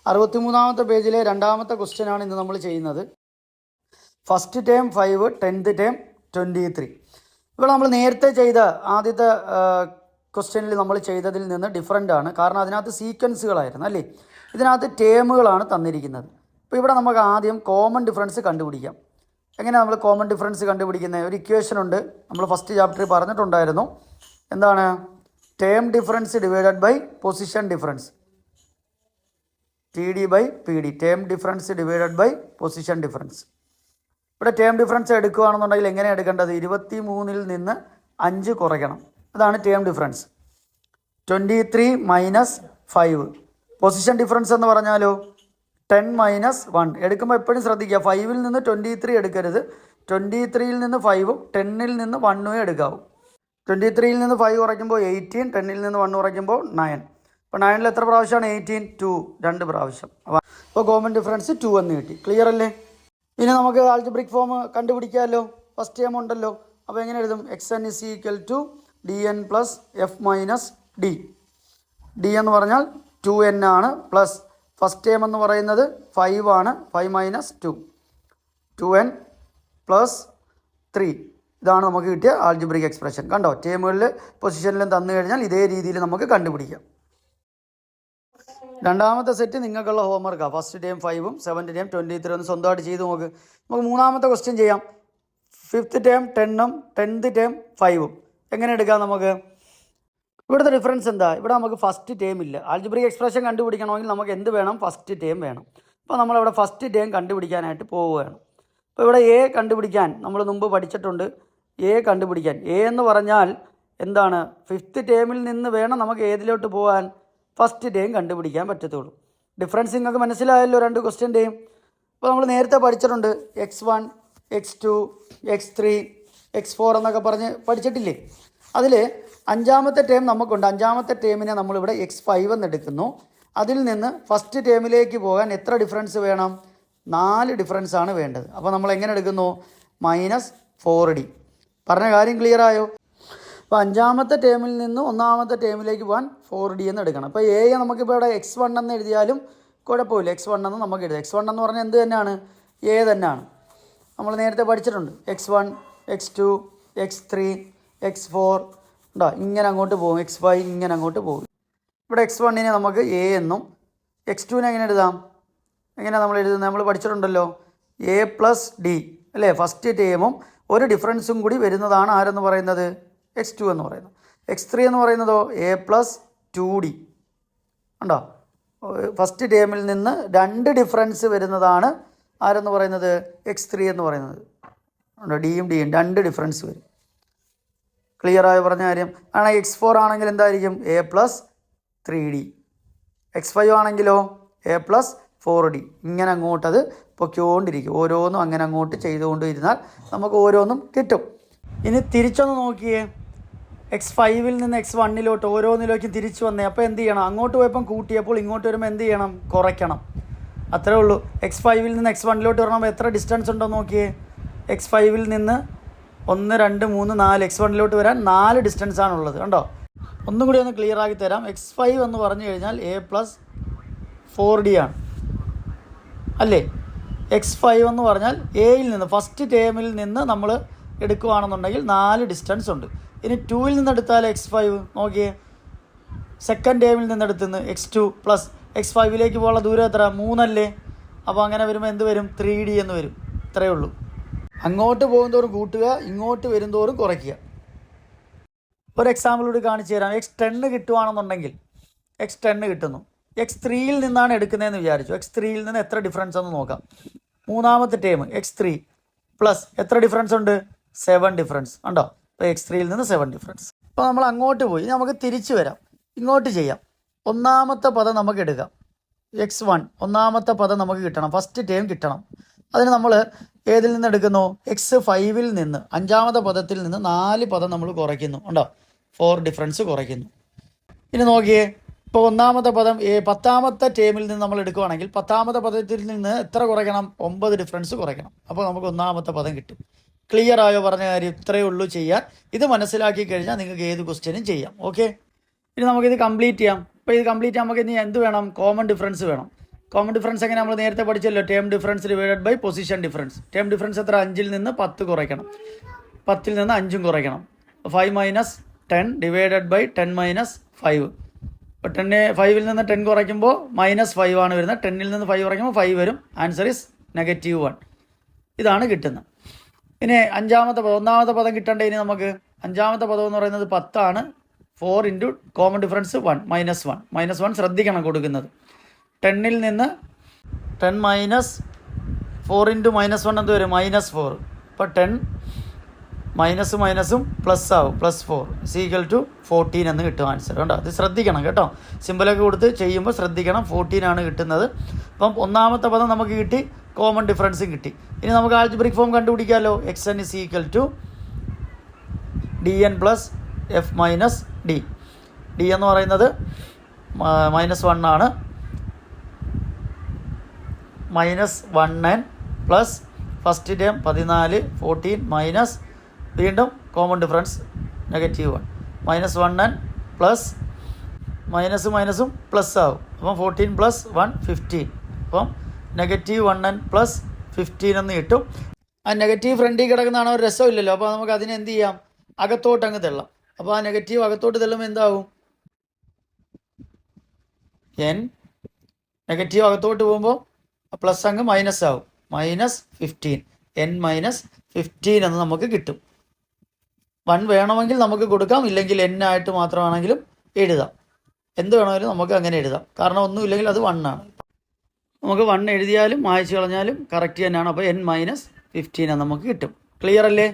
63-ാമത്തെ പേജിലെ രണ്ടാമത്തെ ക്വസ്റ്റ്യനാണ് ഇന്ന് നമ്മൾ ചെയ്യുന്നത്. First term 5, 10th term 23. ഇപ്പോൾ നമ്മൾ നേരത്തെ ചെയ്ത ആദ്യത്തെ ക്വസ്റ്റ്യനിൽ നമ്മൾ ചെയ്തതിൽ നിന്ന് ഡിഫറൻ്റ് ആണ്. കാരണം അതിനകത്ത് സീക്വൻസുകളായിരുന്നു അല്ലേ, ഇതിനകത്ത് ടേമുകളാണ് തന്നിരിക്കുന്നത്. അപ്പോൾ ഇവിടെ നമുക്ക് ആദ്യം കോമൺ ഡിഫറൻസ് കണ്ടുപിടിക്കാം. എങ്ങനെയാണ് നമ്മൾ കോമൺ ഡിഫറൻസ് കണ്ടുപിടിക്കുന്നത്? ഒരു ഇക്വേഷൻ ഉണ്ട്, നമ്മൾ ഫസ്റ്റ് ചാപ്റ്ററിൽ പറഞ്ഞിട്ടുണ്ടായിരുന്നു. എന്താണ്? Term difference divided by position difference, TD by PD. Term difference divided by position difference. ഇവിടെ ടേം ഡിഫറൻസ് എടുക്കുകയാണെന്നുണ്ടെങ്കിൽ എങ്ങനെയാണ് എടുക്കേണ്ടത്? 23-ൽ നിന്ന് 5 കുറയ്ക്കണം. അതാണ് term difference. 23 minus 5. Position difference എന്ന് പറഞ്ഞാലോ 10 മൈനസ് 1. എടുക്കുമ്പോൾ എപ്പോഴും ശ്രദ്ധിക്കുക, 5-ൽ നിന്ന് 23 എടുക്കരുത്. 23-ൽ നിന്ന് 5ഉം 10-ൽ നിന്ന് 1ഉം എടുക്കാവൂ. 23-ൽ നിന്ന് 5 കുറയ്ക്കുമ്പോൾ 18, 10-ൽ നിന്ന് 1 കുറയ്ക്കുമ്പോൾ 9. അപ്പോൾ 9-ൽ എത്ര പ്രാവശ്യമാണ്? 18, 2, 2 പ്രാവശ്യം. അപ്പോൾ കോമൺ ഡിഫറൻസ് 2 എന്ന് കിട്ടി. ക്ലിയർ അല്ലേ? ഇനി നമുക്ക് ആൾജിബ്രിക് ഫോം കണ്ടുപിടിക്കാമല്ലോ. ഫസ്റ്റ് ടേം ഉണ്ടല്ലോ, അപ്പോൾ എങ്ങനെ എഴുതും? xn is equal to dn plus f minus d. d എന്ന് പറഞ്ഞാൽ 2n ആണ്, പ്ലസ് ഫസ്റ്റ് ടേം എന്ന് പറയുന്നത് 5 ആണ്, 5 മൈനസ് 2, 2n പ്ലസ് 3. ഇതാണ് നമുക്ക് കിട്ടിയ ആൾജിബ്രിക് എക്സ്പ്രഷൻ. കണ്ടോ, ടേമുകളിൽ പൊസിഷനിലും തന്നു കഴിഞ്ഞാൽ ഇതേ രീതിയിൽ നമുക്ക് കണ്ടുപിടിക്കാം. രണ്ടാമത്തെ സെറ്റ് നിങ്ങൾക്കുള്ള ഹോംവർക്കാണ്. ഫസ്റ്റ് ടേം 5ഉം 7th ടേം 23 ഒന്ന് സ്വന്തമായിട്ട് ചെയ്ത് നോക്ക്. നമുക്ക് മൂന്നാമത്തെ ക്വസ്റ്റ്യൻ ചെയ്യാം. 5th ടേം 10ഉം 10th ടേം 5ഉം എങ്ങനെ എടുക്കാം നമുക്ക്? ഇവിടുത്തെ ഡിഫറൻസ് എന്താ? ഇവിടെ നമുക്ക് ഫസ്റ്റ് ടേം ഇല്ല. ആൾജിബ്രിക് എക്സ്പ്രഷൻ കണ്ടുപിടിക്കണമെങ്കിൽ നമുക്ക് എന്ത് വേണം? ഫസ്റ്റ് ടേം വേണം. അപ്പോൾ നമ്മളിവിടെ ഫസ്റ്റ് ടേം കണ്ടുപിടിക്കാനായിട്ട് പോവുകയാണ്. അപ്പോൾ ഇവിടെ എ കണ്ടുപിടിക്കാൻ നമ്മൾ മുമ്പ് പഠിച്ചിട്ടുണ്ട്. എ കണ്ടുപിടിക്കാൻ, എ എന്ന് പറഞ്ഞാൽ എന്താണ്? 5th ടേമിൽ നിന്ന് വേണം നമുക്ക് ഏതിലോട്ട് പോകാൻ? ഫസ്റ്റ് ടേം കണ്ടുപിടിക്കാൻ പറ്റത്തുള്ളൂ. ഡിഫറൻസ് നിങ്ങൾക്ക് മനസ്സിലായല്ലോ രണ്ട് ക്വസ്റ്റ്യൻ്റെയും. അപ്പോൾ നമ്മൾ നേരത്തെ പഠിച്ചിട്ടുണ്ട്, x1, x2, x3, x4 എന്നൊക്കെ പറഞ്ഞ് പഠിച്ചിട്ടില്ലേ? അതിൽ അഞ്ചാമത്തെ ടേം നമുക്കുണ്ട്. അഞ്ചാമത്തെ ടേമിനെ നമ്മളിവിടെ x5 എന്ന് എടുക്കുന്നു. അതിൽ നിന്ന് ഫസ്റ്റ് ടേമിലേക്ക് പോകാൻ എത്ര ഡിഫറൻസ് വേണം? 4 ഡിഫറൻസ് ആണ് വേണ്ടത്. അപ്പോൾ നമ്മൾ എങ്ങനെ എടുക്കുന്നു? -4d. പറഞ്ഞ കാര്യം ക്ലിയർ ആയോ? അപ്പോൾ അഞ്ചാമത്തെ ടേമിൽ നിന്ന് ഒന്നാമത്തെ ടേമിലേക്ക് പോകാൻ 4d എന്ന് എടുക്കണം. അപ്പോൾ എ നമുക്കിപ്പോൾ ഇവിടെ x1 എന്ന് എഴുതിയാലും കുഴപ്പമില്ല. x1 എന്ന് നമുക്ക് എഴുതാം. x1 എന്ന് പറഞ്ഞാൽ എന്ത് തന്നെയാണ്? എ തന്നെയാണ്. നമ്മൾ നേരത്തെ പഠിച്ചിട്ടുണ്ട്. x1, x2, x3, x4 ഉണ്ടോ, ഇങ്ങനെ അങ്ങോട്ട് പോകും. x5 ഇങ്ങനെ അങ്ങോട്ട് പോകും. ഇവിടെ x1നെ നമുക്ക് എ എന്നും x2നെ എങ്ങനെ എഴുതാം? എങ്ങനെയാണ് നമ്മൾ എഴുതുന്നത്? നമ്മൾ പഠിച്ചിട്ടുണ്ടല്ലോ, a പ്ലസ് ഡി അല്ലേ? ഫസ്റ്റ് ടേമും ഒരു ഡിഫറൻസും കൂടി വരുന്നതാണ് ആരെന്ന് പറയുന്നത്? x2 എന്ന് പറയുന്നത്. x3 എന്ന് പറയുന്നതോ a പ്ലസ് 2d ഉണ്ടോ? ഫസ്റ്റ് ടേമിൽ നിന്ന് 2 ഡിഫറൻസ് വരുന്നതാണ് ആരെന്ന് പറയുന്നത്? x3 എന്ന് പറയുന്നത് ഉണ്ടോ? ഡിയും 2 ഡിഫറൻസ് വരും. ക്ലിയർ ആയി പറഞ്ഞ കാര്യം ആണ്. x4 ആണെങ്കിൽ എന്തായിരിക്കും? a plus 3d. x5 ആണെങ്കിലോ a പ്ലസ് 4d. ഇങ്ങനെ അങ്ങോട്ടത് പൊയ്ക്കൊണ്ടിരിക്കും. ഓരോന്നും അങ്ങനെ അങ്ങോട്ട് ചെയ്തുകൊണ്ടിരുന്നാൽ നമുക്ക് ഓരോന്നും കിട്ടും. ഇനി തിരിച്ചൊന്ന് നോക്കിയേ, x5-ൽ നിന്ന് x1-ലോട്ട് ഓരോന്നിലേക്കും തിരിച്ചു വന്നേ. അപ്പോൾ എന്ത് ചെയ്യണം? അങ്ങോട്ട് പോയപ്പം കൂട്ടിയപ്പോൾ ഇങ്ങോട്ട് വരുമ്പോൾ എന്ത് ചെയ്യണം? കുറയ്ക്കണം. അത്രേ ഉള്ളൂ. x5-ൽ നിന്ന് x1-ലോട്ട് വരണം. എത്ര ഡിസ്റ്റൻസ് ഉണ്ടോ നോക്കിയേ. x5-ൽ നിന്ന് 1, 2, 3, 4 x1-ലോട്ട് വരാൻ 4 ഡിസ്റ്റൻസ് ആണുള്ളത്. കണ്ടോ? ഒന്നും കൂടി ഒന്ന് ക്ലിയർ ആക്കി തരാം. x5 എന്ന് പറഞ്ഞു കഴിഞ്ഞാൽ a പ്ലസ് 4d ആണ് അല്ലേ? x5 എന്ന് പറഞ്ഞാൽ എയിൽ നിന്ന് ഫസ്റ്റ് ടേമിൽ നിന്ന് നമ്മൾ എടുക്കുകയാണെന്നുണ്ടെങ്കിൽ 4 ഡിസ്റ്റൻസ് ഉണ്ട്. ഇനി 2-ൽ നിന്ന് എടുത്താൽ x5 നോക്കിയേ, സെക്കൻഡ് ടേമിൽ നിന്ന് എടുത്തുനിന്ന് x2 പ്ലസ് x5-ലേക്ക് പോകാനുള്ള ദൂരം എത്ര? 3 അല്ലേ? അപ്പോൾ അങ്ങനെ വരുമ്പോൾ എന്ത് വരും? 3d എന്ന് വരും. ഇത്രയേ ഉള്ളൂ. അങ്ങോട്ട് പോകുന്തോറും കൂട്ടുക, ഇങ്ങോട്ട് വരുന്തോറും കുറയ്ക്കുക. ഒരു എക്സാമ്പിൾ കൂടി കാണിച്ചു തരാം. x10 കിട്ടുകയാണെന്നുണ്ടെങ്കിൽ x10 കിട്ടുന്നു. x3-ൽ നിന്നാണ് എടുക്കുന്നതെന്ന് വിചാരിച്ചു. x3-ൽ നിന്ന് എത്ര ഡിഫറൻസ് എന്ന് നോക്കാം. മൂന്നാമത്തെ ടേം x3 പ്ലസ് എത്ര ഡിഫറൻസ് ഉണ്ട്? 7 ഡിഫറൻസ് ഉണ്ടോ? അപ്പോൾ x3-ൽ നിന്ന് 7 ഡിഫറൻസ്. അപ്പോൾ നമ്മൾ അങ്ങോട്ട് പോയി. നമുക്ക് തിരിച്ചു വരാം, ഇങ്ങോട്ട് ചെയ്യാം. ഒന്നാമത്തെ പദം നമുക്ക് എടുക്കാം. x1 ഒന്നാമത്തെ പദം നമുക്ക് കിട്ടണം, ഫസ്റ്റ് ടേം കിട്ടണം. അതിന് നമ്മൾ ഏതിൽ നിന്ന് എടുക്കുന്നു? x5-ൽ നിന്ന് അഞ്ചാമത്തെ പദത്തിൽ നിന്ന് 4 പദം നമ്മൾ കുറയ്ക്കുന്നു. ഉണ്ടോ? 4 ഡിഫറൻസ് കുറയ്ക്കുന്നു. ഇനി നോക്കിയേ, ഇപ്പോൾ ഒന്നാമത്തെ പദം 10ാമത്തെ ടേമിൽ നിന്ന് നമ്മൾ എടുക്കുകയാണെങ്കിൽ 10ാമത്തെ പദത്തിൽ നിന്ന് എത്ര കുറയ്ക്കണം? 9 ഡിഫറൻസ് കുറയ്ക്കണം. അപ്പോൾ നമുക്ക് ഒന്നാമത്തെ പദം കിട്ടും. ക്ലിയർ ആയോ പറഞ്ഞ കാര്യം? ഇത്രയേ ഉള്ളൂ ചെയ്യാൻ. ഇത് മനസ്സിലാക്കി കഴിഞ്ഞാൽ നിങ്ങൾക്ക് ഏത് ക്വസ്റ്റ്യനും ചെയ്യാം. ഓക്കെ, ഇനി നമുക്കിത് കംപ്ലീറ്റ് ചെയ്യാം. അപ്പോൾ ഇത് കംപ്ലീറ്റ് ചെയ്യാൻ നമുക്ക് ഇനി എന്ത് വേണം? കോമൺ ഡിഫറൻസ് വേണം. കോമൺ ഡിഫറൻസ് എങ്ങനെ നമ്മൾ നേരത്തെ പഠിച്ചല്ലോ, term difference divided by position difference. Term difference എത്ര? 5-ൽ നിന്ന് 10 കുറയ്ക്കണം, 10-ൽ നിന്ന് 5 കുറയ്ക്കണം. 5 മൈനസ് 10 ഡിവൈഡഡ് ബൈ 10 മൈനസ് 5. ഇപ്പോൾ 5-ൽ നിന്ന് 10 കുറയ്ക്കുമ്പോൾ -5 ആണ് വരുന്നത്. 10-ൽ നിന്ന് 5 കുറയ്ക്കുമ്പോൾ 5 വരും. Answer is -1. ഇതാണ് കിട്ടുന്നത്. ഇനി ഒന്നാമത്തെ പദം കിട്ടേണ്ട ഇനി നമുക്ക് അഞ്ചാമത്തെ പദം എന്ന് പറയുന്നത് 10 ആണ്. 4 ഇൻറ്റു കോമൺ ഡിഫറൻസ് 1 -1 ശ്രദ്ധിക്കണം കൊടുക്കുന്നത്. 10-ൽ നിന്ന് 10 മൈനസ് 4 ഇൻറ്റു -1 എന്ത് വരും? -4. അപ്പോൾ 10 മൈനസും പ്ലസ് ആവും, +4 = 14 എന്ന് കിട്ടും ആൻസർ. കേട്ടോ, അത് ശ്രദ്ധിക്കണം കേട്ടോ. സിമ്പിളൊക്കെ കൊടുത്ത് ചെയ്യുമ്പോൾ ശ്രദ്ധിക്കണം. 14 ആണ് കിട്ടുന്നത്. അപ്പം ഒന്നാമത്തെ പദം നമുക്ക് കിട്ടി, കോമൺ ഡിഫറൻസും കിട്ടി. ഇനി നമുക്ക് algebraic form കണ്ടുപിടിക്കാമല്ലോ. xn = dn + f - d. d എന്ന് പറയുന്നത് -1 ആണ്. -1n plus first term 14, 14 minus വീണ്ടും കോമൺ ഡിഫറൻസ് -1. -1n പ്ലസ് മൈനസും പ്ലസ് ആവും. അപ്പം 14 + 1 15. അപ്പം -1n + 15 എന്ന് കിട്ടും. ആ നെഗറ്റീവ് ഫ്രണ്ടിൽ കിടക്കുന്നതാണ് ഒരു രസമില്ലല്ലോ. അപ്പോൾ നമുക്ക് അതിനെ എന്ത് ചെയ്യാം? അകത്തോട്ട് അങ്ങ് തള്ളാം. അപ്പോൾ ആ നെഗറ്റീവ് അകത്തോട്ട് തള്ളുമ്പോൾ എന്താവും? നെഗറ്റീവ് അകത്തോട്ട് പോകുമ്പോൾ പ്ലസ് അങ്ങ് മൈനസ് ആവും. -15. n - 15 എന്ന് നമുക്ക് കിട്ടും. 1 വേണമെങ്കിൽ നമുക്ക് കൊടുക്കാം, ഇല്ലെങ്കിൽ n ആയിട്ട് മാത്രമാണെങ്കിലും എഴുതാം. എന്ത് വേണമെങ്കിലും നമുക്ക് അങ്ങനെ എഴുതാം. കാരണം ഒന്നും ഇല്ലെങ്കിൽ അത് 1 ആണ്. നമുക്ക് 1 എഴുതിയാലും മായ്ച്ചു കളഞ്ഞാലും കറക്റ്റ് തന്നെയാണ്. അപ്പോൾ n - 15 എന്ന് നമുക്ക് കിട്ടും. ക്ലിയർ അല്ലേ?